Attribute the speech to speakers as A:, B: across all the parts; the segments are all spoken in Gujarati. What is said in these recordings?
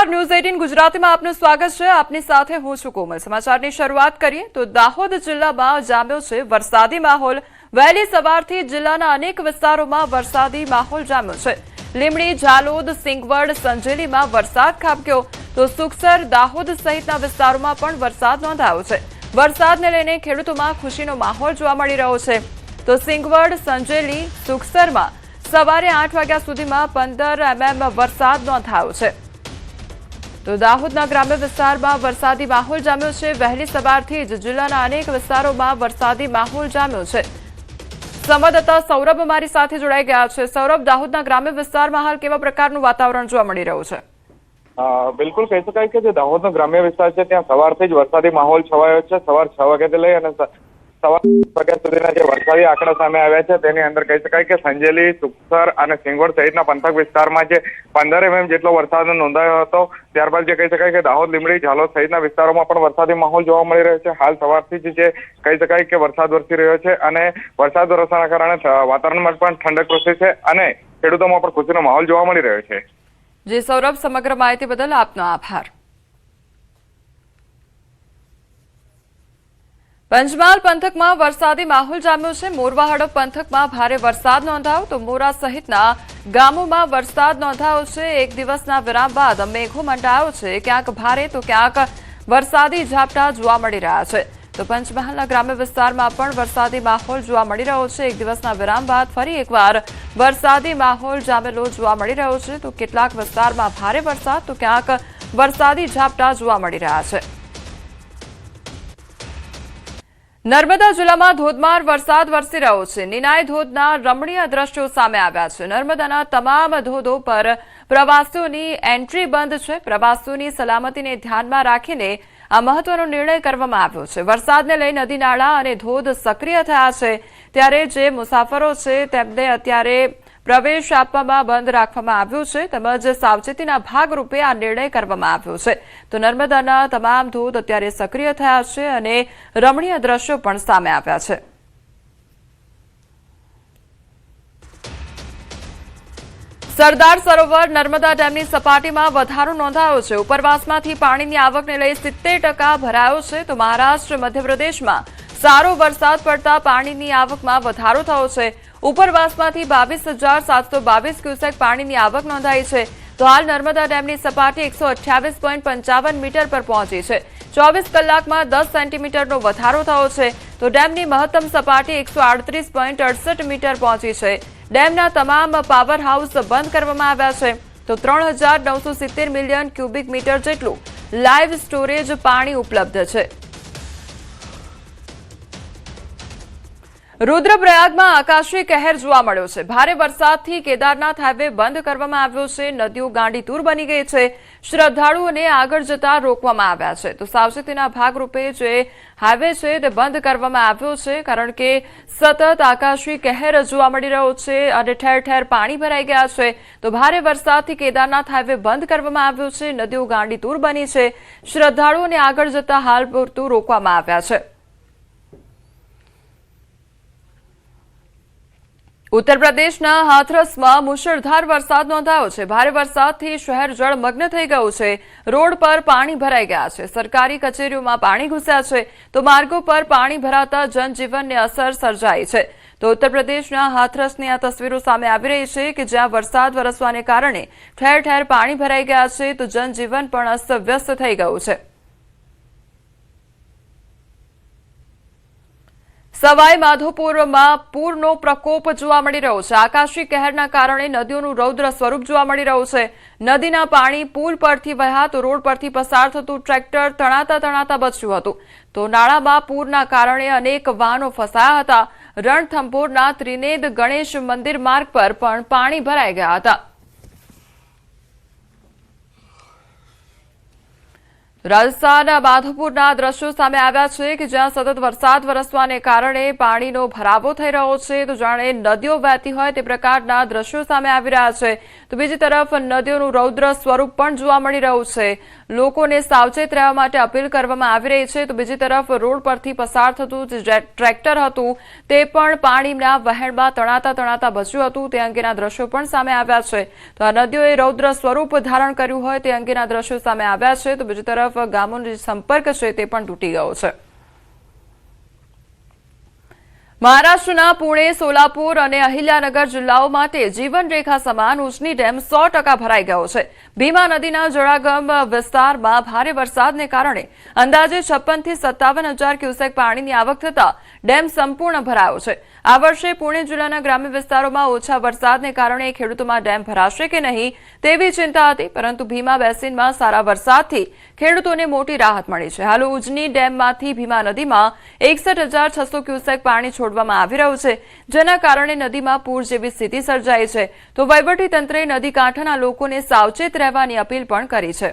A: નમસ્કાર, ન્યૂઝ 18 ગુજરાતીમાં આપનું સ્વાગત છે। આપની સાથે હું છું કોમલ। સમાચારની શરૂઆત કરીએ તો દાહોદ જિલ્લામાં જામ્યો છે વરસાદી માહોલ। વહેલી સવારથી જિલ્લાના અનેક વિસ્તારોમાં વરસાદી માહોલ જામ્યો છે। લીંબડી, ઝાલોદ, સિંગવડ, સંજેલીમાં વરસાદ ખાબક્યો તો સુખસર, દાહોદ સહિતના વિસ્તારોમાં પણ વરસાદ નોંધાયો છે। વરસાદને લઈને ખેડૂતોમાં ખુશીનો માહોલ જોવા મળી રહ્યો છે। તો સિંગવડ, સંજેલી, સુખસરમાં સવારે 8 વાગ્યા સુધીમાં 15 mm વરસાદ નોંધાયો છે। તો દાહોદના ગ્રામ્ય વિસ્તારમાં વરસાદી માહોલ જામ્યો છે। વહેલી સવારથી જ જિલ્લાના અનેક વિસ્તારોમાં વરસાદી માહોલ જામ્યો છે। સંવાદદાતા સૌરભ અમારી સાથે જોડાઈ ગયા છે। સૌરભ, દાહોદના ગ્રામ્ય વિસ્તારમાં હાલ કેવા પ્રકારનું વાતાવરણ જોવા મળી રહ્યું છે?
B: બિલકુલ કહી શકાય કે જે દાહોદનો ગ્રામ્ય વિસ્તાર છે ત્યાં સવારથી જ વરસાદી માહોલ છવાયો છે। સવાર 6 વાગ્યાથી લઈ અને સવાર 8 વાગ્યા સુધીના જે વરસાદી આંકડા સામે આવ્યા છે તેની અંદર કહી શકાય કે સંજેલી, સુખસર અને સિંગવડ સહિતના પંથક વિસ્તારમાં જે 15 mm જેટલો વરસાદ નોંધાયો હતો। ત્યારબાદ જે કહી શકાય કે દાહોદ, લીંબડી, ઝાલોદ સહિતના વિસ્તારોમાં પણ વરસાદી માહોલ જોવા મળી રહ્યો છે। હાલ સવારથી જ જે કહી શકાય કે વરસાદ વરસી રહ્યો છે અને વરસાદ વરસવાના કારણે વાતાવરણમાં પણ ઠંડક પ્રસરી છે અને ખેડૂતોમાં પણ ખુશીનો માહોલ જોવા મળી રહ્યો છે।
A: જી સૌરભ, સમગ્ર માહિતી બદલ આપનો આભાર। પંચમહાલ પંથકમાં વરસાદી માહોલ જામ્યો છે। મોરવા હડપ પંથકમાં ભારે વરસાદ નોંધાયો તો મોરા સહિતના ગામોમાં વરસાદ નોંધાયો છે। એક દિવસના વિરામ બાદ મેઘો મંડાયો છે। ક્યાંક ભારે તો ક્યાંક વરસાદી ઝાપટા જોવા મળી રહ્યા છે। તો પંચમહાલના ગ્રામ્ય વિસ્તારમાં પણ વરસાદી માહોલ જોવા મળી રહ્યો છે। એક દિવસના વિરામ બાદ ફરી એકવાર વરસાદી માહોલ જામેલો જોવા મળી રહ્યો છે। તો કેટલાક વિસ્તારમાં ભારે વરસાદ તો ક્યાંક વરસાદી ઝાપટા જોવા મળી રહ્યા છે। નર્મદા જિલ્લામાં ધોધમાર વરસાદ વરસી રહ્યો છે। નિનાય ધોધના રમણીય દ્રશ્યો સામે આવ્યા છે। નર્મદાના તમામ ધોધો પર પ્રવાસીઓની એન્ટ્રી બંધ છે। પ્રવાસીઓની સલામતીને ધ્યાનમાં રાખીને આ મહત્વનો નિર્ણય કરવામાં આવ્યો છે। વરસાદને લઈ નદી નાળા અને ધોધ સક્રિય થયા છે, ત્યારે જે મુસાફરો છે તેમને અત્યારે પ્રવેશ આપવામાં બંધ રાખવામાં આવ્યો છે, તેમજ સાવચેતીના ભાગરૂપે આ નિર્ણય કરવામાં આવ્યો છે। તો નર્મદાના તમામ ધોધ અત્યારે સક્રિય થયા છે અને રમણીય દ્રશ્યો પણ સામે આવ્યા છે। સરદાર સરોવર નર્મદા ડેમની સપાટીમાં વધારો નોંધાયો છે। ઉપરવાસમાંથી પાણીની આવકને લઈ 70% ભરાયો છે। તો મહારાષ્ટ્ર, મધ્યપ્રદેશમાં સારો વરસાદ પડતા પાણીની આવકમાં વધારો થયો છે। ઉપરવાસમાંથી 22,722 ક્યુસેક પાણીની આવક નોંધાઈ છે। તો હાલ નર્મદા ડેમની સપાટી 128.55 મીટર પર પહોંચી છે। 24 કલાકમાં 10 સેન્ટીમીટરનો વધારો થયો છે। તો ડેમની મહત્તમ સપાટી 138.68 મીટર પહોંચી છે। ડેમના તમામ પાવર હાઉસ બંધ કરવામાં આવ્યા છે। તો 3,970 મિલિયન ક્યુબિક મીટર જેટલું લાઇવ સ્ટોરેજ પાણી ઉપલબ્ધ છે। રુદ્રપ્રયાગમાં આકાશી કહેર જોવા મળ્યો છે। ભારે વરસાદથી કેદારનાથ હાઈવે બંધ કરવામાં આવ્યો છે। નદીઓ ગાંડીતુર બની ગઈ છે। શ્રદ્ધાળુઓને આગળ જતા રોકવામાં આવ્યા છે। તો સાવચેતીના ભાગરૂપે જે હાઈવે છે તે બંધ કરવામાં આવ્યો છે, કારણ કે સતત આકાશી કહેર જોવા મળી રહ્યો છે અને ઠેર ઠેર પાણી ભરાઈ ગયા છે। તો ભારે વરસાદથી કેદારનાથ હાઈવે બંધ કરવામાં આવ્યો છે। નદીઓ ગાંડીતુર બની છે। શ્રદ્ધાળુઓને આગળ જતા હાલ પૂરતું રોકવામાં આવ્યા છે। ઉત્તર પ્રદેશના હાથરસમાં મુશળધાર વરસાદ નોંધાયો છે। ભારે વરસાદથી શહેર જળમગ્ન થઈ ગયું છે। રોડ પર પાણી ભરાઈ ગયા છે। સરકારી કચેરીઓમાં પાણી ઘૂસ્યા છે। તો માર્ગો પર પાણી ભરાતા જનજીવનને અસર સર્જાઈ છે। તો ઉત્તર પ્રદેશના હાથરસની આ તસવીરો સામે આવી રહી છે કે જ્યાં વરસાદ વરસવાને કારણે ઠેર ઠેર પાણી ભરાઈ ગયા છે। તો જનજીવન પણ અસ્તવ્યસ્ત થઈ ગયું છે। સવાઈ માધોપુરમાં પૂરનો પ્રકોપ જોવા મળી રહ્યો છે। આકાશી કહેરના કારણે નદીઓનું રૌદ્ર સ્વરૂપ જોવા મળી રહ્યું છે। નદીના પાણી પુલ પરથી વહ્યા તો રોડ પરથી પસાર થતું ટ્રેક્ટર તણાતા બચ્યું હતું। તો નાળામાં પૂરના કારણે અનેક વાહનો ફસાયા હતા। રણથંભોરના ત્રિનેદ ગણેશ મંદિર માર્ગ પર પણ પાણી ભરાઈ ગયા હતા। રાજસ્થાનના માધવપુરના દ્રશ્યો સામે આવ્યા છે કે જ્યાં સતત વરસાદ વરસવાને કારણે પાણીનો ભરાવો થઈ રહ્યો છે તો જાણે નદીઓ વહેતી હોય તે પ્રકારના દ્રશ્યો સામે આવી રહ્યા છે તો બીજી તરફ નદીઓનું રૌદ્ર સ્વરૂપ પણ જોવા મળી રહ્યું છે લોકોને સાવચેત રહેવા માટે અપીલ કરવામાં આવી રહી છે તો બીજી તરફ રોડ પરથી પસાર થતું જે ટ્રેક્ટર હતું તે પણ પાણીના વહેણમાં તણાતા બચ્યું હતું તે અંગેના દ્રશ્યો પણ સામે આવ્યા છે તો આ નદીઓએ રૌદ્ર સ્વરૂપ ધારણ કર્યું હોય તે અંગેના દ્રશ્યો સામે આવ્યા છે તો બીજી તરફ ગામોનો જે સંપર્ક છે તે પણ તૂટી ગયો છે મહારાષ્ટ્રના પુણે સોલાપુર અને અહિલ્યાનગર જિલ્લાઓ માટે જીવનરેખા સમાન ઉજની ડેમ 100% ભરાઈ ગયો છે ભીમા નદીના જળાગમ વિસ્તારમાં ભારે વરસાદને કારણે અંદાજે 56 થી 57,000 ક્યુસેક પાણીની આવક થતા ડેમ સંપૂર્ણ ભરાયો છે આ વર્ષે પુણે જિલ્લાના ગ્રામ્ય વિસ્તારોમાં ઓછા વરસાદને કારણે ખેડૂતોમાં ડેમ ભરાશે કે નહીં તેવી ચિંતા હતી પરંતુ ભીમા બેસિનમાં સારા વરસાદથી ખેડૂતોને મોટી રાહત મળી છે હાલ ઉજની ડેમમાંથી ભીમા નદીમાં 61,600 ક્યુસેક પાણી છોડવામાં આવી રહ્યું છે જેના કારણે નદીમાં પૂર જેવી સ્થિતિ સર્જાઈ છે તો વહીવટીતંત્રે નદી કાંઠાના લોકોને સાવચેત રહેવાની અપીલ પણ કરી છે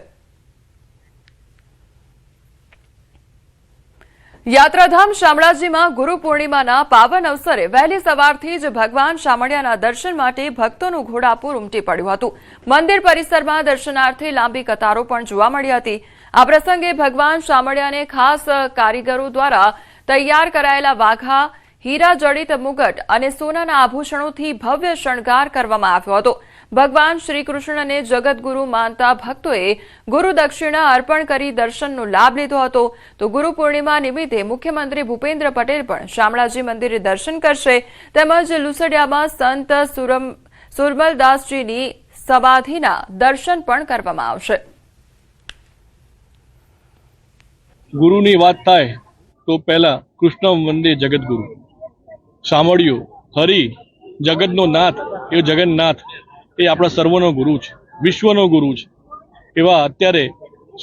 A: યાત્રાધામ શામળાજીમાં ગુરુ પૂર્ણિમાના પાવન અવસરે વહેલી સવારથી જ ભગવાન શામળિયાના દર્શન માટે ભક્તોનું ઘોડાપૂર ઉમટી પડ્યું હતું મંદિર પરિસરમાં દર્શનાર્થે લાંબી કતારો પણ જોવા મળી હતી આ પ્રસંગે ભગવાન શામળિયાને ખાસ કારીગરો દ્વારા તૈયાર કરાયેલા વાઘા હીરા જડિત મુગટ અને સોનાના આભૂષણોથી ભવ્ય શણગાર કરવામાં આવ્યો હતો ભગવાન શ્રીકૃષ્ણને જગતગુરુ માનતા ભક્તોએ ગુરુ દક્ષિણા અર્પણ કરી દર્શનનો લાભ લીધો હતો તો ગુરુ પૂર્ણિમા નિમિત્તે મુખ્યમંત્રી ભૂપેન્દ્ર પટેલ પણ શામળાજી મંદિરે દર્શન કરશે તેમજ લુસડિયામાં સંત સુરમલદાસજીની સમાધિના દર્શન પણ કરવામાં આવશે
C: ગુરુની વાત થાય તો પહેલા કૃષ્ણ વંદે જગતગુરુ શામળિયો હરિ જગતનો નાથ એ જગન્નાથ એ આપણા સર્વનો ગુરુ છે વિશ્વનો ગુરુ છે એવા અત્યારે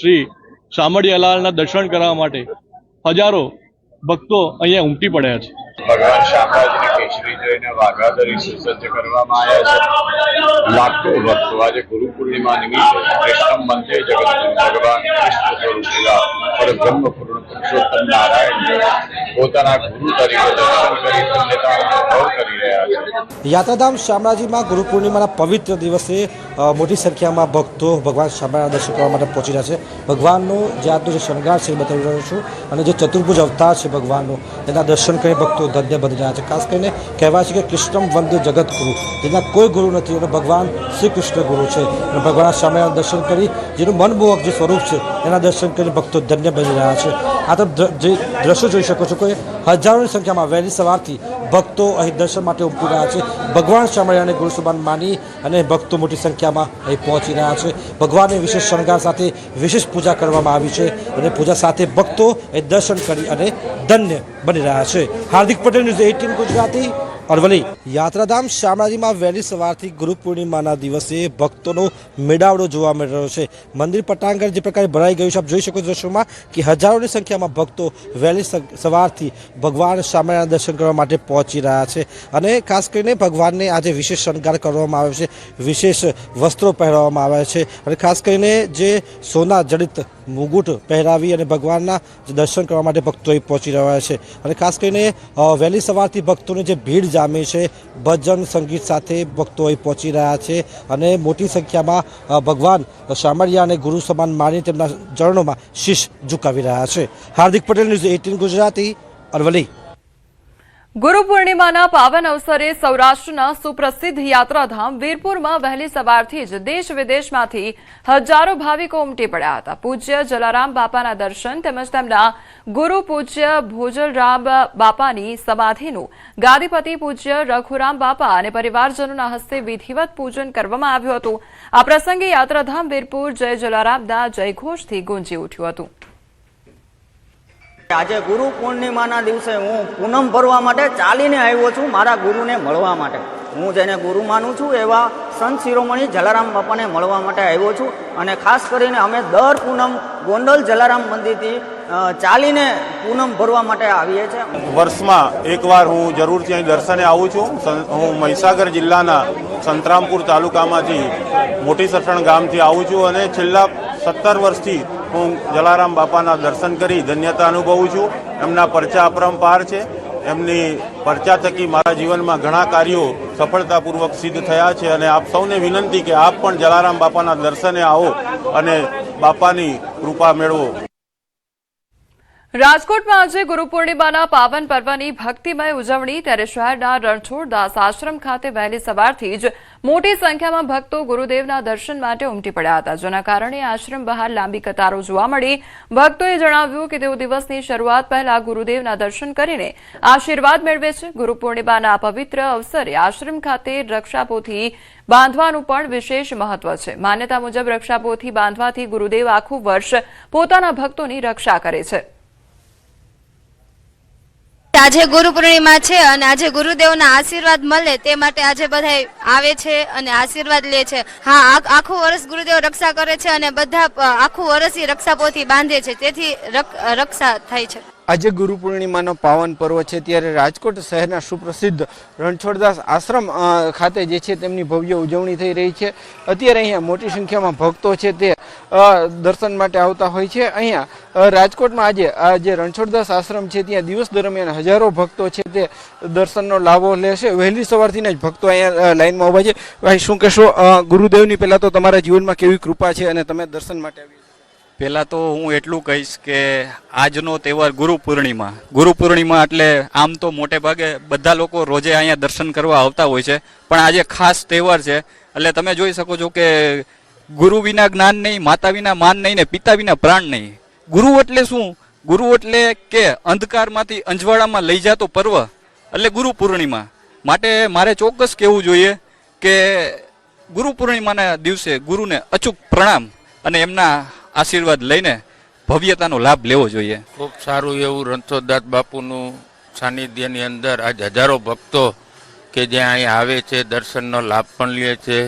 C: શ્રી શામળિયાલાલના દર્શન કરવા માટે હજારો ભક્તો અહીંયા ઉમટી પડ્યા છે
D: ભગવાન શામળાજીને કેસરી જોઈને વાઘાદરી સુસજ્જ કરવામાં આવ્યા છે લાખો ભક્તો આજે ગુરુ પૂર્ણિમા નિમિત્તે કૃષ્ણ મંદિર જગતગુરુ ભગવાન કૃષ્ણ સ્વરૂપ એવા પરબ્રહ્મ પૂર્ણ પુરુષોત્તમ નારાયણ પોતાના ગુરુ તરીકે દર્શન કરી ધન્યતા અનુભવ કરી રહ્યા છે
E: યાત્રાધામ શામળાજીમાં ગુરુ પૂર્ણિમાના પવિત્ર દિવસે મોટી સંખ્યામાં ભક્તો ભગવાન શામળાના દર્શન કરવા માટે પહોંચી રહ્યા છે ભગવાનનો જે આજનો જે શણગાર છે એ બતાવી રહ્યો છું અને જે ચતુર્ભુજ અવતાર છે ભગવાનનો એના દર્શન કરી ભક્તો ધન્ય બની રહ્યા છે ખાસ કરીને કહેવાય છે કે કૃષ્ણ વંદે જગતગુરુ જેના કોઈ ગુરુ નથી અને ભગવાન શ્રી કૃષ્ણ ગુરુ છે અને ભગવાન શામળાના દર્શન કરી જેનું મનમોહક જે સ્વરૂપ છે એના દર્શન કરી ભક્તો ધન્ય બની રહ્યા છે આ તરફ જે દ્રશ્યો જોઈ શકો છો કે હજારોની સંખ્યામાં વહેલી સવારથી ભક્તો અહીં દર્શન માટે ઉમટી રહ્યા છે ભગવાન શામળિયાને ગુરુ સમાન માની અને ભક્તો મોટી સંખ્યામાં અહીં પહોંચી રહ્યા છે ભગવાનને વિશેષ શણગાર સાથે વિશેષ પૂજા કરવામાં આવી છે અને પૂજા સાથે ભક્તો અહીં દર્શન કરી અને ધન્ય બની રહ્યા છે હાર્દિક પટેલ ન્યૂઝ 18 ગુજરાતી અરવલ્લી યાત્રાધામ શામળાજીમાં વહેલી સવારથી ગુરુ પૂર્ણિમાના દિવસે ભક્તોનો મેળાવડો જોવા મળી રહ્યો છે મંદિર પટાંગણ જે પ્રકારે ભરાઈ ગયું છે આપ જોઈ શકો છો દ્રશ્યોમાં કે હજારોની સંખ્યામાં ભક્તો વહેલી સવારથી ભગવાન શામળિયાના દર્શન કરવા માટે પહોંચી રહ્યા છે અને ખાસ કરીને ભગવાનને આજે વિશેષ શણગાર કરવામાં આવ્યો છે વિશેષ વસ્ત્રો પહેરવામાં આવ્યા છે અને ખાસ કરીને જે સોના જડિત મુગુટ પહેરાવી અને ભગવાનના દર્શન કરવા માટે ભક્તો અહીં પહોંચી રહ્યા છે અને ખાસ કરીને વહેલી સવારથી ભક્તોની જે ભીડ જામી છે ભજન સંગીત સાથે ભક્તો અહીં પહોંચી રહ્યા છે અને મોટી સંખ્યામાં ભગવાન શામળિયાને ગુરુ સમાન માની તેમના ચરણોમાં શીશ ઝુકાવી રહ્યા છે હાર્દિક પટેલ ન્યૂઝ 18 ગુજરાતી અરવલ્લી
A: ગુરુ પૂર્ણિમાના પાવન અવસરે સૌરાષ્ટ્રના સુપ્રસિદ્ધ યાત્રાધામ વીરપુરમાં વહેલી સવારથી જ દેશ વિદેશમાંથી હજારો ભાવિકો ઉમટી પડ્યા હતા પૂજ્ય જલારામ બાપાના દર્શન તેમજ તેમના ગુરુ પૂજ્ય ભોજલરામ બાપાની સમાધિનું ગાદીપતિ પૂજ્ય રઘુરામ બાપા અને પરિવારજનોના હસ્તે વિધિવત પૂજન કરવામાં આવ્યું હતું આ પ્રસંગે યાત્રાધામ વીરપુર જય જલારામના જયઘોષથી ગુંજી ઉઠ્યું હતું
F: આજે ગુરુ પૂર્ણિમાના દિવસે હું પૂનમ ભરવા માટે ચાલીને આવ્યો છું મારા ગુરુને મળવા માટે હું જેને ગુરુ માનું છું એવા સંત શિરોમણી જલારામ બાપાને મળવા માટે આવ્યો છું અને ખાસ કરીને અમે દર પૂનમ ગોંડલ જલારામ મંદિરથી ચાલીને પૂનમ ભરવા માટે આવીએ છીએ
G: વર્ષમાં એકવાર હું જરૂરથી અહીં દર્શને આવું છું હું મહીસાગર જિલ્લાના સંતરામપુર તાલુકામાંથી મોટી સસણ ગામથી આવું છું અને છેલ્લા 17 વર્ષથી હું જલારામ બાપાના દર્શન કરી ધન્યતા અનુભવું છું. એમના પરચા અપરંપાર છે. એમની પરચા થકી મારા જીવનમાં ઘણા કાર્યો સફળતાપૂર્વક સિદ્ધ થયા છે અને આપ સૌને વિનંતી કે આપ પણ જલારામ બાપાના દર્શને આવો અને બાપાની કૃપા મેળવો.
A: રાજકોટમાં આજે ગુરુ પૂર્ણિમાના પાવન પર્વની ભક્તિમય ઉજવણી. ત્યારે શહેરના રણછોડ દાસ આશ્રમ ખાતે વહેલી સવારથી જ મોટી સંખ્યામાં ભક્તો ગુરુદેવના દર્શન માટે ઉમટી પડ્યા હતા, જેના કારણે આશ્રમ બહાર લાંબી કતારો જોવા મળી. ભક્તોએ જણાવ્યું કે તેઓ દિવસની શરૂઆત પહેલા ગુરુદેવના દર્શન કરીને આશીર્વાદ મેળવે છે. ગુરુ પૂર્ણિમાના પવિત્ર અવસરે આશ્રમ ખાતે રક્ષાપોથી બાંધવાનું પણ વિશેષ મહત્વ છે. માન્યતા મુજબ રક્ષાપોથી બાંધવાથી ગુરુદેવ આખું વર્ષ પોતાના ભક્તોની રક્ષા કરે છે.
H: આજે ગુરુ પૂર્ણિમા છે અને આજે ગુરુદેવના આશીર્વાદ મળે તે માટે આજે બધા આવે છે અને આશીર્વાદ લે છે. હા, આખું વર્ષ ગુરુદેવ રક્ષા કરે છે અને બધા આખું વર્ષ રક્ષાપોથી બાંધે છે, તેથી રક્ષા થાય છે.
I: આજે ગુરુ પૂર્ણિમાનો પાવન પર્વ છે, ત્યારે રાજકોટ શહેરના સુપ્રસિદ્ધ રણછોડદાસ આશ્રમ ખાતે જે છે તેમની ભવ્ય ઉજવણી થઈ રહી છે. અત્યારે અહીંયા મોટી સંખ્યામાં ભક્તો છે તે દર્શન માટે આવતા હોય છે. અહીંયા રાજકોટમાં આજે આ જે રણછોડદાસ આશ્રમ છે ત્યાં દિવસ દરમિયાન હજારો ભક્તો છે તે દર્શનનો લાભો લેશે. વહેલી સવારથી જ ભક્તો અહીંયા લાઈનમાં ઊભા છે. ભાઈ, શું કહેશો ગુરુદેવની? પહેલાં તો તમારા જીવનમાં કેવી કૃપા છે અને તમે દર્શન માટે આવી?
J: પહેલાં તો હું એટલું કહીશ કે આજનો તહેવાર ગુરુ પૂર્ણિમા એટલે આમ તો મોટે ભાગે બધા લોકો રોજે અહીંયા દર્શન કરવા આવતા હોય છે, પણ આજે ખાસ તહેવાર છે. એટલે તમે જોઈ શકો છો કે ગુરુ વિના જ્ઞાન નહીં, માતા વિના માન નહીં ને પિતા વિના પ્રાણ નહીં. ગુરુ એટલે શું? ગુરુ એટલે કે અંધકારમાંથી અંજવાળામાં લઈ જતો પર્વ એટલે ગુરુ પૂર્ણિમા. માટે મારે ચોક્કસ કહેવું જોઈએ કે ગુરુ પૂર્ણિમાના દિવસે ગુરુને અચૂક પ્રણામ અને એમના આશીર્વાદ લઈને ભવ્યતાનો લાભ લેવો જોઈએ.
K: ખૂબ સારું એવું રણછોડદાસ બાપુનું સાનિધ્યની અંદર આજ હજારો ભક્તો કે જે અહીં આવે છે દર્શનનો લાભ પણ લે છે.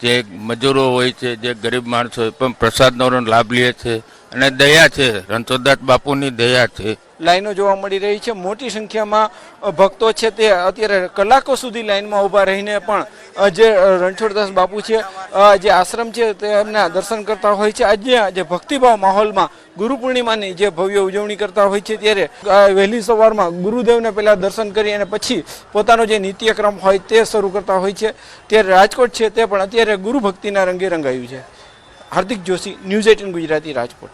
K: જે મજૂરો હોય છે, જે ગરીબ માણસો હોય પણ પ્રસાદનો લાભ લે છે અને દયા છે, રણછોડદાસ બાપુની દયા છે.
I: લાઈનો જોવા મળી રહી છે. મોટી સંખ્યામાં ભક્તો છે તે અત્યારે કલાકો સુધી લાઈનમાં ઊભા રહીને પણ જે રણછોડદાસ બાપુ છે જે આશ્રમ છે તેમના દર્શન કરતા હોય છે. આજે જે ભક્તિભાવ માહોલમાં ગુરુ પૂર્ણિમાની જે ભવ્ય ઉજવણી કરતા હોય છે, ત્યારે વહેલી સવારમાં ગુરુદેવને પહેલાં દર્શન કરી અને પછી પોતાનો જે નિત્યક્રમ હોય તે શરૂ કરતા હોય છે. ત્યારે રાજકોટ છે તે પણ અત્યારે ગુરુ ભક્તિના રંગે રંગાયું છે. હાર્દિક જોશી, ન્યૂઝ 18 ગુજરાતી, રાજકોટ.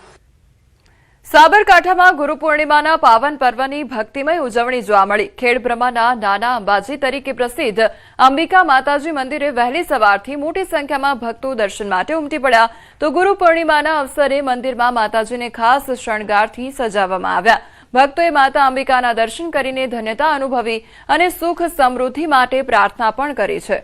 A: સાબરકાંઠામાં ગુરુ પૂર્ણિમાના પાવન પર્વની ભક્તિમય ઉજવણી જોવા મળી. ખેડબ્રહ્માના નાના અંબાજી તરીકે પ્રસિદ્ધ અંબિકા માતાજી મંદિરે વહેલી સવારથી મોટી સંખ્યામાં ભક્તો દર્શન માટે ઉમટી પડ્યા. તો ગુરુ પૂર્ણિમાના અવસરે મંદિરમાં માતાજીને ખાસ શણગારથી સજાવવામાં આવ્યા. ભક્તોએ માતા અંબિકાના દર્શન કરીને ધન્યતા અનુભવી અને સુખ સમૃદ્ધિ માટે પ્રાર્થના પણ કરી છે.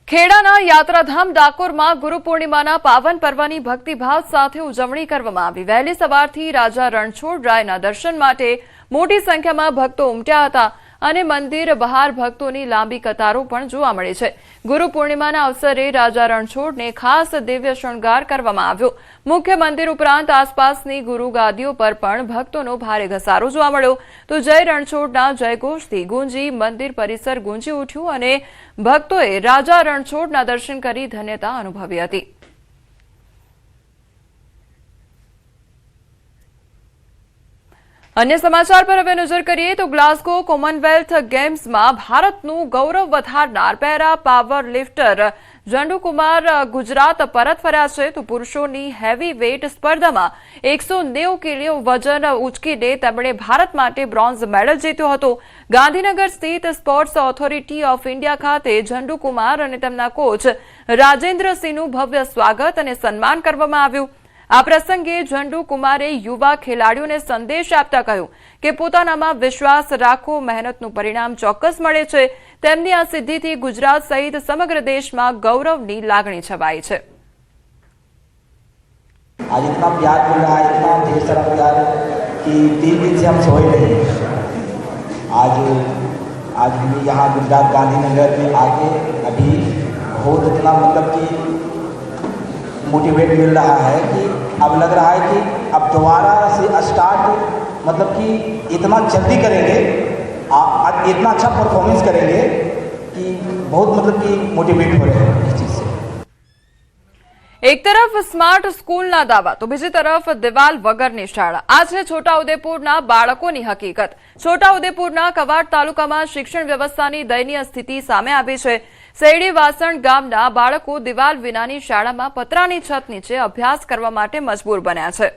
A: ખેડાના યાત્રાધામ ડાકોરમાં ગુરુ પૂર્ણિમાના પાવન પર્વની ભક્તિભાવ સાથે ઉજવણી કરવામાં આવી. વહેલી સવારથી રાજા રણછોડરાયના દર્શન માટે મોટી સંખ્યામાં ભક્તો ઉમટ્યા હતા અને મંદિર બહાર ભક્તોની લાંબી કતારો પણ જોવા મળી છે. ગુરુ પૂર્ણિમાના અવસરે રાજા રણછોડને ખાસ દિવ્ય શણગાર કરવામાં આવ્યો. મુખ્ય મંદિર ઉપરાંત આસપાસની ગુરુ ગાદીઓ પર પણ ભક્તોનો ભારે ઘસારો જોવા મળ્યો. તો જય રણછોડના જયઘોષથી ગુંજી મંદિર પરિસર ગુંજી ઉઠ્યું અને ભક્તોએ રાજા રણછોડના દર્શન કરી ધન્યતા અનુભવી હતી. અન્ય સમાચાર પર હવે નજર કરીએ તો ગ્લાસ્ગો કોમનવેલ્થ ગેમ્સમાં ભારતનું ગૌરવ વધારનાર પેરા પાવર લિફ્ટર ઝંડુકુમાર ગુજરાત પરત ફર્યા છે. તો પુરુષોની હેવી વેઇટ સ્પર્ધામાં 190 કિલો વજન ઉચકીને તેમણે ભારત માટે બ્રોન્ઝ મેડલ જીત્યો હતો. ગાંધીનગર સ્થિત સ્પોર્ટ્સ ઓથોરિટી ઓફ ઇન્ડિયા ખાતે ઝંડુકુમાર અને તેમના કોચ રાજેન્દ્રસિંહનું ભવ્ય સ્વાગત અને સન્માન કરવામાં આવ્યું. આ પ્રસંગે ઝંડુકુમારે યુવા ખેલાડીઓને સંદેશ આપતા કહ્યું કે પોતાનામાં વિશ્વાસ રાખો, મહેનતનું પરિણામ ચોક્કસ મળે છે. તેમની આ સિદ્ધિથી ગુજરાત સહિત સમગ્ર દેશમાં ગૌરવની લાગણી છવાઈ છે.
L: आज इतना प्यार मिल रहा है, इतना ढेर सारा प्यार कि 3 दिन से हम सोए नहीं. आज भी यहाँ गुजरात गांधीनगर में आके अभी बहुत इतना मतलब कि मोटिवेट मिल रहा है कि अब लग रहा है कि अब दोबारा से स्टार्ट मतलब कि इतना जल्दी करेंगे, इतना अच्छा परफॉर्मेंस करेंगे कि बहुत मतलब कि मोटिवेट हो रहे हैं इस चीज़ से।
A: એક તરફ સ્માર્ટ સ્કૂલના દાવા તો બીજી તરફ દિવાલ વગરની શાળા. આ છે છોટાઉદેપુરના બાળકોની હકીકત. છોટાઉદેપુરના કવાડ તાલુકામાં શિક્ષણ વ્યવસ્થાની દયનીય સ્થિતિ સામે આવી છે. શેરડી વાસણ ગામના બાળકો દિવાલ વિનાની શાળામાં પતરાની છત નીચે અભ્યાસ કરવા માટે મજબૂર બન્યા છે.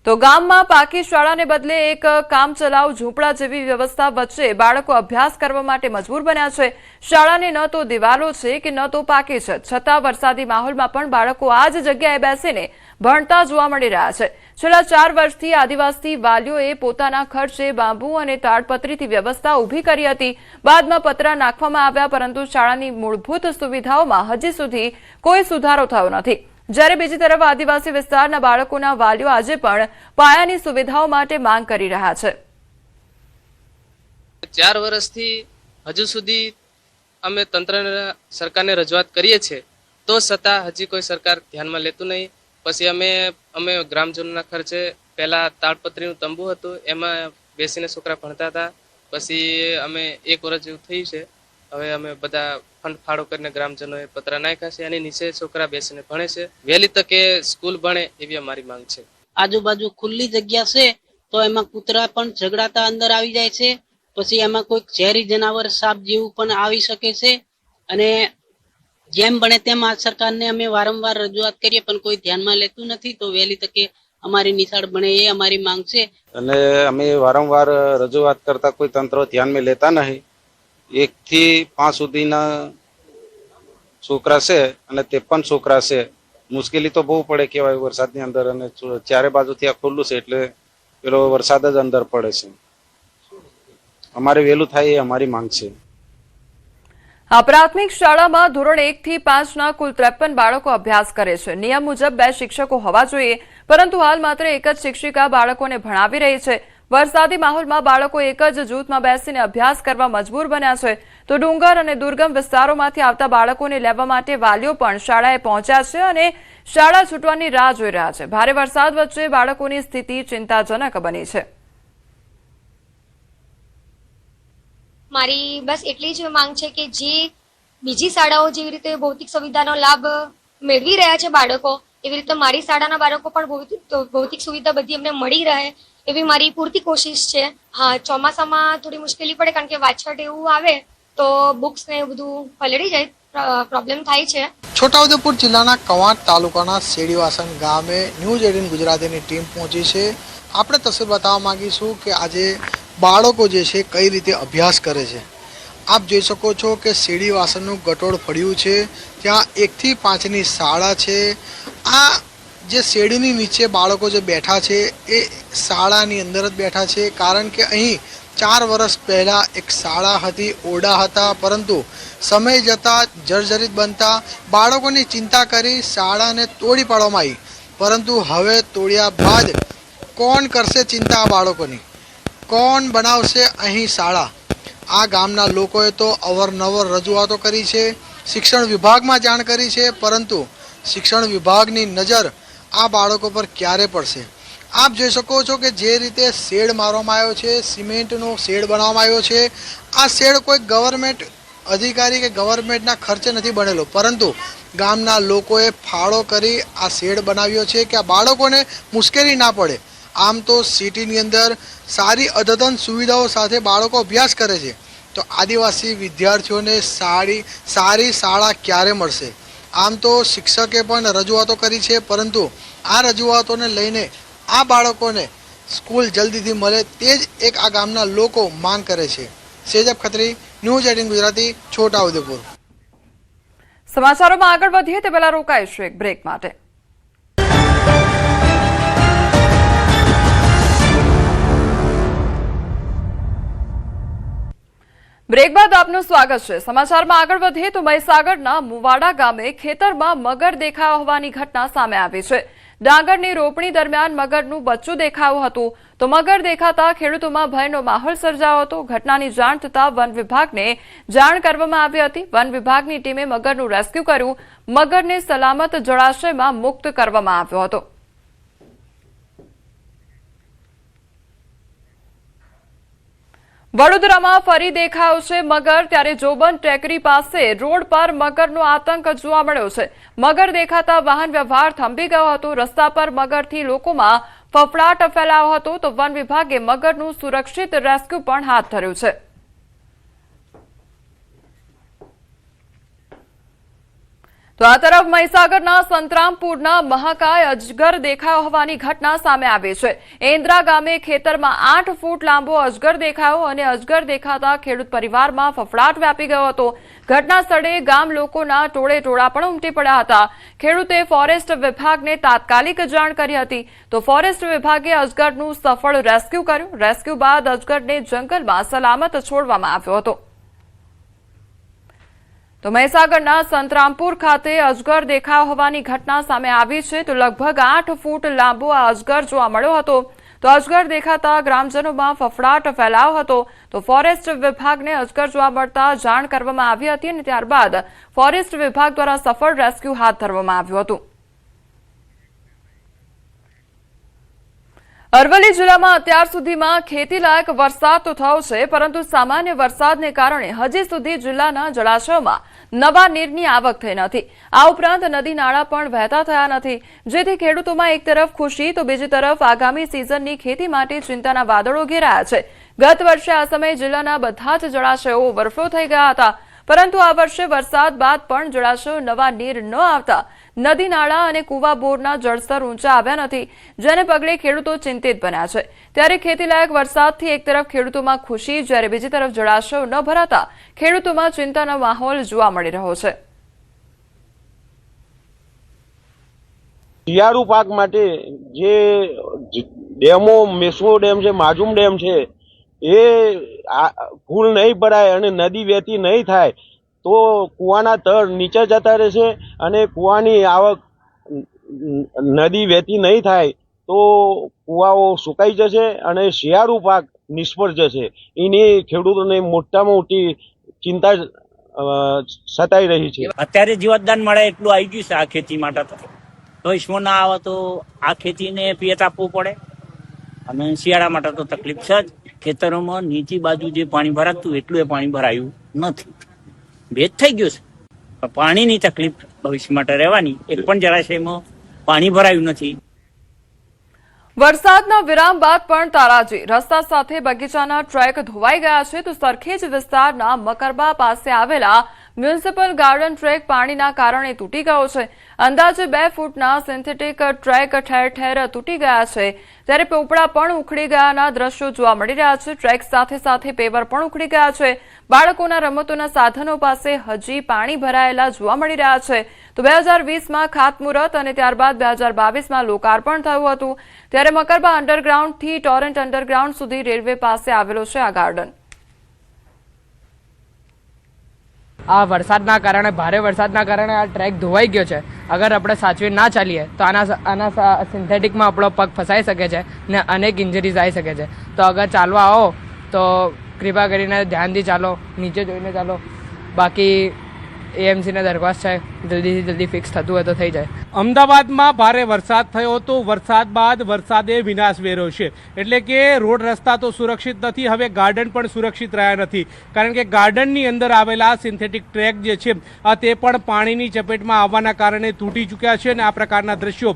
A: તો ગામમાં પાકી શાળાને બદલે એક કામચલાઉ ઝૂંપડા જેવી વ્યવસ્થા વચ્ચે બાળકો અભ્યાસ કરવા માટે મજબૂર બન્યા છે. શાળાને ન તો દિવાલો છે કે ન તો પાકી છત, છતાં વરસાદી માહોલમાં પણ બાળકો આ જ જગ્યાએ બેસીને ભણતા જોવા મળી રહ્યા છે. છેલ્લા 4 વર્ષથી આદિવાસી વાલીઓએ પોતાના ખર્ચે બાંબુ અને તાડપત્રીથી વ્યવસ્થા ઊભી કરી હતી. બાદમાં પતરા નાખવામાં આવ્યા, પરંતુ શાળાની મૂળભૂત સુવિધાઓમાં હજી સુધી કોઈ સુધારો થયો નથી. જ્યારે બીજી તરફ આદિવાસી વિસ્તારના બાળકોના વાલીઓ આજે પણ પાયાની સુવિધાઓ માટે માંગ કરી રહ્યા છે.
M: 4 વર્ષથી હજુ સુધી અમે તંત્રને સરકારને રજૂઆત કરીએ છીએ, તો છતાં હજી કોઈ સરકાર ધ્યાનમાં લેતું નહીં. પછી અમે ગ્રામજનોના ખર્ચે પહેલા તાડપત્રીનું તંબુ હતું, એમાં બેસીને છોકરા ભણતા હતા. પછી અમે 1 વર્ષ જેવું થયું છે, હવે અમે બધા ફંડ ફાળો કરીને ગ્રામજનોએ પતરા નાખ્યા છે અને નીચે છોકરા બેસીને ભણે છે. વહેલી તકે સ્કૂલ ભણે એવી અમારી માંગ છે.
N: આજુબાજુ ખુલ્લી જગ્યા છે તો એમાં કૂતરા પણ ઝઘડાતા અંદર આવી જાય છે. પછી એમાં કોઈ ઝેરી જનાવર સાપ જેવું પણ આવી શકે છે. અને જેમ બને તેમ આ સરકારને અમે વારંવાર રજૂઆત કરીએ પણ કોઈ ધ્યાનમાં લેતું નથી. તો વહેલી તકે અમારી નિશાળ બને એ અમારી માંગ છે.
O: અને અમે વારંવાર રજૂઆત કરતા કોઈ તંત્ર ધ્યાનમાં લેતા નહીં. 1 થી 5 સુધીના છોકરા છે અને 53 છોકરા છે. મુશ્કેલી તો બહુ પડે કહેવાય વરસાદની અંદર, અને ચારે બાજુથી આ ખુલ્લું છે એટલે પેલો વરસાદ જ અંદર પડે છે. અમારે વહેલું થાય એ અમારી માંગ છે.
A: આ પ્રાથમિક શાળામાં ધોરણ 1 થી 5ના કુલ 53 બાળકો અભ્યાસ કરે છે. નિયમ મુજબ 2 શિક્ષકો હોવા જોઈએ, પરંતુ હાલ માત્ર એક જ શિક્ષિકા બાળકોને ભણાવી રહી છે. વરસાદી માહોલમાં બાળકો એક જ જૂથમાં બેસીને અભ્યાસ કરવા મજબૂર બન્યા છે. તો ડુંગર અને દુર્ગમ વિસ્તારોમાંથી આવતા બાળકોને લેવા માટે વાલીઓ પણ શાળાએ પહોંચ્યા છે અને શાળા છૂટવાની રાહ જોઈ રહ્યા છે. ભારે વરસાદ વચ્ચે બાળકોની સ્થિતિ ચિંતાજનક બની છે.
P: મારી બસ એટલી જ માંગ છે કે જે બીજી શાળાઓ જેવી રીતે ભૌતિક સુવિધાનો લાભ મેળવી રહ્યા છે બાળકો, એવી રીતે મારી શાળાના બાળકો પણ ભૌતિક સુવિધા બધી અમને મળી રહે એવી મારી પૂરતી કોશિશ છે. હા, ચોમાસામાં થોડી મુશ્કેલી પડે કારણ કે વાછટ એવું આવે તો બુક્સ ને બધું પલળી જાય, પ્રોબ્લેમ થાય છે.
Q: છોટાઉદેપુર જિલ્લાના કવાંટ તાલુકાના શેરડીવાસણ ગામે ન્યૂઝ 18 ગુજરાતીની ટીમ પહોંચી છે. આપણે તસવીર બતાવવા માંગીશું કે આજે બાળકો જે છે કઈ રીતે અભ્યાસ કરે છે. આપ જોઈ શકો છો કે શેરડીવાસણનું ગટોળ ફળ્યું છે. ત્યાં 1 થી 5ની શાળા છે. આ જે શેરડીની નીચે બાળકો જે બેઠા છે એ શાળાની અંદર જ બેઠા છે, કારણ કે અહીં 4 વર્ષ પહેલાં એક શાળા હતી, ઓરડા હતા, પરંતુ સમય જતાં જર્જરિત બનતા બાળકોની ચિંતા કરી શાળાને તોડી પાડવામાં આવી. પરંતુ હવે તોડ્યા બાદ કોણ કરશે ચિંતા આ બાળકોની? કોણ બનાવશે અહીં શાળા? આ ગામના લોકોએ તો અવારનવાર રજૂઆતો કરી છે, શિક્ષણ વિભાગમાં જાણ કરી છે, પરંતુ શિક્ષણ વિભાગની નજર આ બાળકો પર ક્યારે પડશે? આપ જોઈ શકો છો કે જે રીતે શેડ મારવામાં આવ્યો છે, સિમેન્ટનો શેડ બનાવવામાં આવ્યો છે. આ શેડ કોઈ ગવર્મેન્ટ અધિકારી કે ગવર્મેન્ટના ખર્ચે નથી બનેલો, પરંતુ ગામના લોકોએ ફાળો કરી આ શેડ બનાવ્યો છે કે આ બાળકોને મુશ્કેલી ના પડે. આમ તો સિટીની અંદર સારી અદ્યતન સુવિધાઓ સાથે બાળકો અભ્યાસ કરે છે, તો આદિવાસી વિદ્યાર્થીઓને સારી શાળા ક્યારે મળશે? આમ તો શિક્ષકે પણ રજૂઆતો કરી છે, પરંતુ આ રજૂઆતોને લઈને આ બાળકોને સ્કૂલ જલ્દીથી મળે તે જ એક આ ગામના લોકો માંગ કરે છે. સેજબ ખત્રી, ન્યૂઝ 18 ગુજરાતી, છોટાઉદેપુર.
A: સમાચારોમાં આગળ વધીએ તે પહેલા રોકાઈશું એક બ્રેક માટે. બ્રેક બાદ આપનું સ્વાગત છે. સમાચારમાં આગળ વધીએ તો મહીસાગરના મુવાડા ગામે ખેતરમાં મગર દેખાયો હોવાની ઘટના સામે આવી છે. ડાંગરની રોપણી દરમિયાન મગરનું બચ્ચું દેખાયું હતું, તો મગર દેખાતા ખેડૂતોમાં ભયનો માહોલ સર્જાયો હતો. ઘટનાની જાણ થતાં વન વિભાગને જાણ કરવામાં આવી હતી. વન વિભાગની ટીમે મગરનું રેસ્ક્યુ કર્યું. મગરને સલામત જળાશયમાં મુક્ત કરવામાં આવ્યો હતો. વડોદરામાં ફરી દેખાયો છે મગર, ત્યારે જોબન ટેકરી પાસે રોડ પર મગરનો આતંક જોવા મળ્યો છે. મગર દેખાતા વાહન વ્યવહાર થંભી ગયો હતો. રસ્તા પર મગરથી લોકોમાં ફફડાટ ફેલાયો હતો, તો વન વિભાગે મગરનું સુરક્ષિત રેસ્ક્યુ પણ હાથ ધર્યું છે. તો આ તરફ મહીસાગરના સંતરામપુરના મહાકાય અજગર દેખાયો હોવાની ઘટના સામે આવી છે. એન્દ્રા ગામે ખેતરમાં 8 ફૂટ લાંબો અજગર દેખાયો અને અજગર દેખાતા ખેડૂત પરિવારમાં ફફડાટ વ્યાપી ગયો હતો. ઘટના સ્થળે ગામ લોકોના ટોળે-ટોળા પણ ઉમટી પડ્યા હતા. ખેડૂતે ફોરેસ્ટ વિભાગને તાત્કાલિક જાણ કરી હતી, તો ફોરેસ્ટ વિભાગે અજગરનું સફળ રેસ્ક્યુ કર્યું. રેસ્ક્યુ બાદ અજગરને જંગલમાં સલામત છોડવામાં આવ્યો હતો. તો મહીસાગરના સંતરામપુર ખાતે અજગર દેખાયો હોવાની ઘટના સામે આવી છે. તો લગભગ 8 ફૂટ લાંબો આ અજગર જોવા મળ્યો હતો. તો અજગર દેખાતા ગ્રામજનોમાં ફફડાટ ફેલાયો હતો. તો ફોરેસ્ટ વિભાગને અજગર જોવા મળતા જાણ કરવામાં આવી હતી અને ત્યારબાદ ફોરેસ્ટ વિભાગ દ્વારા સફળ રેસ્ક્યુ હાથ ધરવામાં આવ્યું હતું. અરવલ્લી જિલ્લામાં અત્યાર સુધીમાં ખેતીલાયક વરસાદ તો થયો છે, પરંતુ સામાન્ય વરસાદને કારણે હજી સુધી જિલ્લાના જળાશયોમાં નવા નીરની આવક થઈ નથી. આ ઉપરાંત નદી નાળા પણ વહેતા થયા નથી, જેથી ખેડૂતોમાં એક તરફ ખુશી તો બીજી તરફ આગામી સિઝનની ખેતી માટે ચિંતાના વાદળો ઘેરાયા છે. ગત વર્ષે આ સમયે જિલ્લાના બધા જ જળાશયો ઓવરફ્લો થઈ ગયા હતા, પરંતુ આ વર્ષે વરસાદ બાદ પણ જળાશયો નવા નીર ન આવતા નદી નાળા અને કુવા બોરના જળસ્તર ઊંચા આવ્યા નથી, જેને પગલે ખેડૂતો ચિંતિત બન્યા છે. ત્યારે ખેતીલાયક વરસાદથી એક તરફ ખેડૂતોમાં ખુશી, જ્યારે બીજી તરફ જળાશયો ન ભરાતા ખેડૂતોમાં ચિંતાનો માહોલ જોવા મળી રહ્યો છે.
G: શિયાળુ પાક માટે જે ડેમો, મેસવો ડેમ છે, માજુમ ડેમ છે, એ ફૂલ નહીં ભરાય અને નદી વહેતી નહીં થાય તો કુવાના તળ નીચે જતા રહેશે અને કુવાની આવક, નદી વહેતી નહીં થાય તો કુવાઓ સુકાઈ જશે અને શિયાળુ પાક નિષ્ફળ જશે. એની ખેડૂતોને મોટામાં મોટી ચિંતા સતાઈ રહી છે.
R: અત્યારે જીવતદાન મળે એટલું આવી ગયું છે આ ખેતી માટે, તો ઈસમો ના આવે તો આ ખેતીને પિયત આપવું પડે અને શિયાળા માટે તો તકલીફ છે જ. ખેતરોમાં નીચી બાજુ જે પાણી ભરાતું એટલું એ પાણી ભરાયું નથી, ભેજ થઈ ગયું છે. પાણીની તકલીફ ભવિષ્ય માટે રહેવાની. એક પણ જળાશયમાં પાણી ભરાયું નથી.
A: વરસાદના વિરામ બાદ પણ તારાજી રસ્તા સાથે બગીચાના ટ્રેક ધોવાઈ ગયા છે. તો સરખેજ વિસ્તારના મકરબા પાસે આવેલા મ્યુનિસિપલ ગાર્ડન ટ્રેક પાણીના કારણે તૂટી ગયો છે. અંદાજે 2 ફૂટના સિન્થેટિક ટ્રેક ઠેર ઠેર તૂટી ગયા છે. ત્યારે પોપડા પણ ઉખડી ગયાના દ્રશ્યો જોવા મળી રહ્યા છે. ટ્રેક સાથે સાથે પેવર પણ ઉખડી ગયા છે. બાળકોના રમતોના સાધનો પાસે હજી પાણી ભરાયેલા જોવા મળી રહ્યા છે. તો 2020માં ખાતમુહૂર્ત અને ત્યારબાદ 2022માં લોકાર્પણ થયું હતું. ત્યારે મકરબા અંડરગ્રાઉન્ડથી ટોરેન્ટ અંડરગ્રાઉન્ડ સુધી રેલવે પાસે આવેલો છે આ ગાર્ડન.
S: આ વરસાદના કારણે, ભારે વરસાદના કારણે આ ટ્રેક ધોવાઈ ગયો છે. અગર આપણે સાચવી ના ચાલીએ તો આના સિન્થેટિકમાં આપણો પગ ફસાઈ શકે છે ને અનેક ઇન્જરીઝ આવી શકે છે. તો અગર ચાલવા આવો તો કૃપા કરીને ધ્યાનથી ચાલો, નીચે જોઈને ચાલો. બાકી એએમસીને દરખાસ્ત છે, જલ્દીથી જલ્દી ફિક્સ થતું હોય તો થઈ જાય.
T: અમદાવાદમાં ભારે વરસાદ થયો હતો. વરસાદ બાદ વરસાદે વિનાશ વેર્યો છે. એટલે કે રોડ રસ્તા તો સુરક્ષિત નથી, હવે ગાર્ડન પણ સુરક્ષિત રહ્યા નથી. કારણ કે ગાર્ડનની અંદર આવેલા સિન્થેટિક ટ્રેક જે છે તે પણ પાણીની ચપેટમાં આવવાના કારણે તૂટી ચૂક્યા છે અને આ પ્રકારના દ્રશ્યો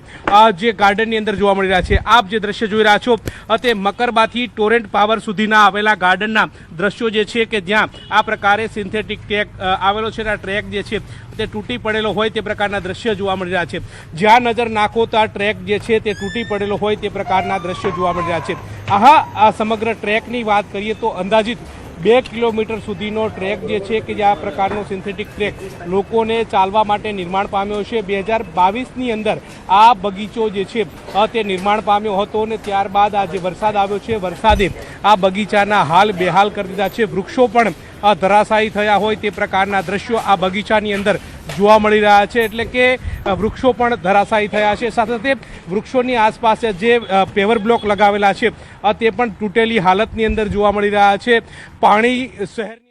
T: જે ગાર્ડનની અંદર જોવા મળી રહ્યા છે. આપ જે દ્રશ્ય જોઈ રહ્યા છો તે મકરબાથી ટોરેન્ટ પાવર સુધીના આવેલા ગાર્ડનના દ્રશ્યો જે છે કે જ્યાં આ પ્રકારે સિન્થેટિક ટ્રેક આવેલો છે. આ ટ્રેક જે છે તે તૂટી પડેલો હોય તે પ્રકારના દ્રશ્ય જોવા મળી રહ્યા છે. જ્યાં નજર નાખો તો આ ટ્રેક જે છે તે તૂટી પડેલો હોય તે પ્રકારના દ્રશ્યો જોવા મળી રહ્યા છે. આ સમગ્ર ટ્રેકની વાત કરીએ તો અંદાજિત 2 કિલોમીટર સુધીનો ટ્રેક જે છે કે જે આ પ્રકારનો સિન્થેટિક ટ્રેક લોકોને ચાલવા માટે નિર્માણ પામ્યો છે. 2022ની અંદર આ બગીચો જે છે તે નિર્માણ પામ્યો હતો અને ત્યારબાદ આ જે વરસાદ આવ્યો છે, વરસાદે આ બગીચાના હાલ બેહાલ કરી દીધા છે. વૃક્ષો પણ ધરાશાયી થયા હોય તે પ્રકારના દ્રશ્યો આ બગીચાની અંદર જોવા મળી રહ્યા છે. એટલે કે વૃક્ષો પણ ધરાશાયી થયા છે. સાથે સાથે વૃક્ષોની આસપાસ જે પેવર બ્લોક લગાવેલા છે તે પણ તૂટેલી હાલતની અંદર જોવા મળી રહ્યા છે. પાણી શહેરની